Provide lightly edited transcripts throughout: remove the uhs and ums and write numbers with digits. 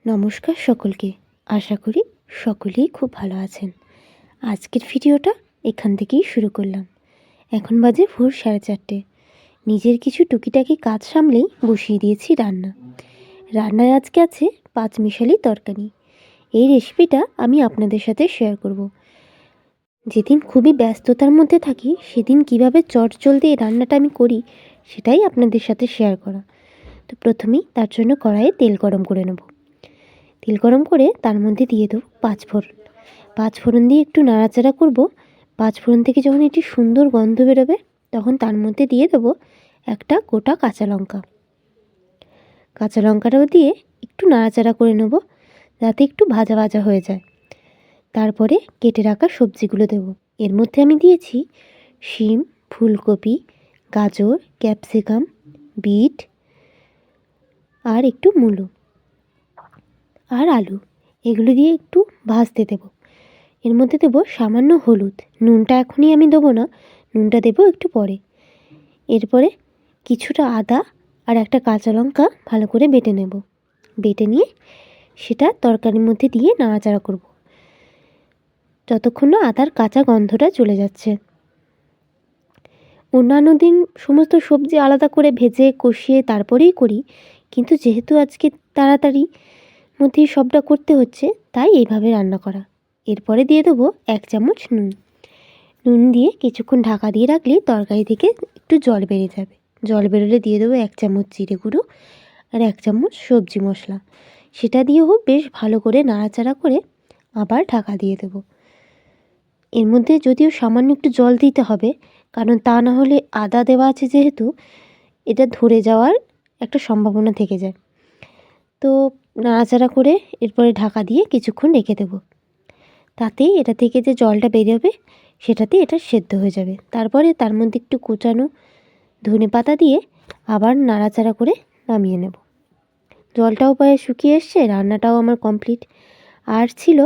নমস্কার সকলকে। আশা করি সকলেই খুব ভালো আছেন। আজকের ভিডিওটা এখান থেকেই শুরু করলাম। এখন বাজে ভোর 4:30। নিজের কিছু টুকিটাকি কাজ সামলেই বসিয়ে দিয়েছি রান্নায় আজকে আছে পাঁচমিশালি তরকারি। এই রেসিপিটা আমি আপনাদের সাথে শেয়ার করব। যেদিন খুবই ব্যস্ততার মধ্যে থাকি সেদিন কিভাবে চটজলদি এই রান্নাটা আমি করি সেটাই আপনাদের সাথে শেয়ার করা। তো প্রথমেই তার জন্য কড়াইয়ে তেল গরম করে নেব। তেল গরম করে তার মধ্যে দিয়ে দেবো পাঁচফোড়ন দিয়ে একটু নাড়াচাড়া করব। পাঁচফোড়ন থেকে যখন একটি সুন্দর গন্ধ বেরোবে তখন তার মধ্যে দিয়ে দেবো একটা গোটা কাঁচা লঙ্কাটাও দিয়ে একটু নাড়াচাড়া করে নেব যাতে একটু ভাজা ভাজা হয়ে যায়। তারপরে কেটে রাখা সবজিগুলো দেব। এর মধ্যে আমি দিয়েছি শিম, ফুলকপি, গাজর, ক্যাপসিকাম, বিট আর একটু মূলো আর আলু। এগুলো দিয়ে একটু ভাজতে দেব। এর মধ্যে দেব সামান্য হলুদ। নুনটা এখনই আমি দেবো না, নুনটা দেবো একটু পরে। এরপরে কিছুটা আদা আর একটা কাঁচা লঙ্কা ভালো করে বেটে নেব। বেটে নিয়ে সেটা তরকারির মধ্যে দিয়ে নাড়াচাড়া করব যতক্ষণ না আদার কাঁচা গন্ধটা চলে যাচ্ছে। অন্যান্য দিন সমস্ত সবজি আলাদা করে ভেজে কষিয়ে তারপরেই করি, কিন্তু যেহেতু আজকে তাড়াতাড়ি মধ্যেই সবটা করতে হচ্ছে তাই এইভাবে রান্না করা। এরপরে দিয়ে দেবো 1 চামচ নুন দিয়ে কিছুক্ষণ ঢাকা দিয়ে রাখলেই তরকারি থেকে একটু জল বেরিয়ে যাবে। জল বেরোলে দিয়ে দেবো 1 চামচ জিরে গুঁড়ো আর 1 চামচ সবজি মশলা। সেটা দিয়েও বেশ ভালো করে নাড়াচাড়া করে আবার ঢাকা দিয়ে দেবো। এর মধ্যে যদিও সামান্য একটু জল দিতে হবে, কারণ তা না হলে আদা দেওয়া আছে যেহেতু এটা ধরে যাওয়ার একটা সম্ভাবনা থেকে যায়। তো নাড়াচাড়া করে এরপরে ঢাকা দিয়ে কিছুক্ষণ রেখে দেবো। তাতেই এটা থেকে যে জলটা বেরোবে সেটাতে এটা সেদ্ধ হয়ে যাবে। তারপরে তার মধ্যে একটু কুচানো ধনেপাতা দিয়ে আবার নাড়াচাড়া করে নামিয়ে নেব। জলটাও প্রায় শুকিয়ে এসছে, রান্নাটাও আমার কমপ্লিট। আর ছিল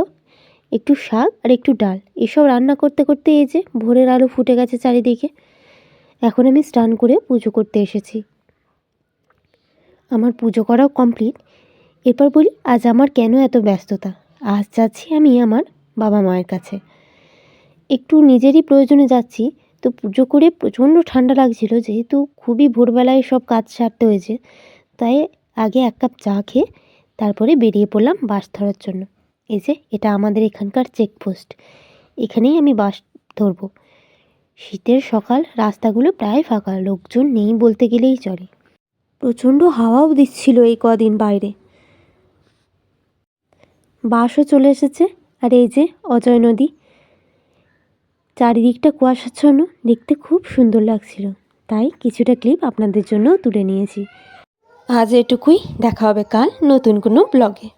একটু শাক আর একটু ডাল। এসব রান্না করতে করতে এই যে ভোরের আলো ফুটে গেছে চারিদিকে। এখন আমি স্নান করে পুজো করতে এসেছি। আমার পুজো করাও কমপ্লিট। এরপর বলি আজ আমার কেন এত ব্যস্ততা। আজ যাচ্ছি আমি আমার বাবা মায়ের কাছে, একটু নিজেরই প্রয়োজনে যাচ্ছি। তো পুজো করে প্রচণ্ড ঠান্ডা লাগছিল, যেহেতু খুবই ভোরবেলায় সব কাজ সারতে হয়েছে, তাই আগে 1 কাপ চা খেয়ে তারপরে বেরিয়ে পড়লাম বাস ধরার জন্য। এই যে এটা আমাদের এখানকার চেকপোস্ট, এখানেই আমি বাস ধরবো। শীতের সকাল, রাস্তাগুলো প্রায় ফাঁকা, লোকজন নেই বলতে গেলেই চলে। প্রচণ্ড হাওয়াও দিচ্ছিল এই কদিন বাইরে। বাসও চলে এসেছে। আর এই যে অজয় নদী, চারিদিকটা কুয়াশাচ্ছন্ন, দেখতে খুব সুন্দর লাগছিল, তাই কিছুটা ক্লিপ আপনাদের জন্য তুলে নিয়েছি। আজ এটুকুই, দেখা হবে কাল নতুন কোনো ব্লগে।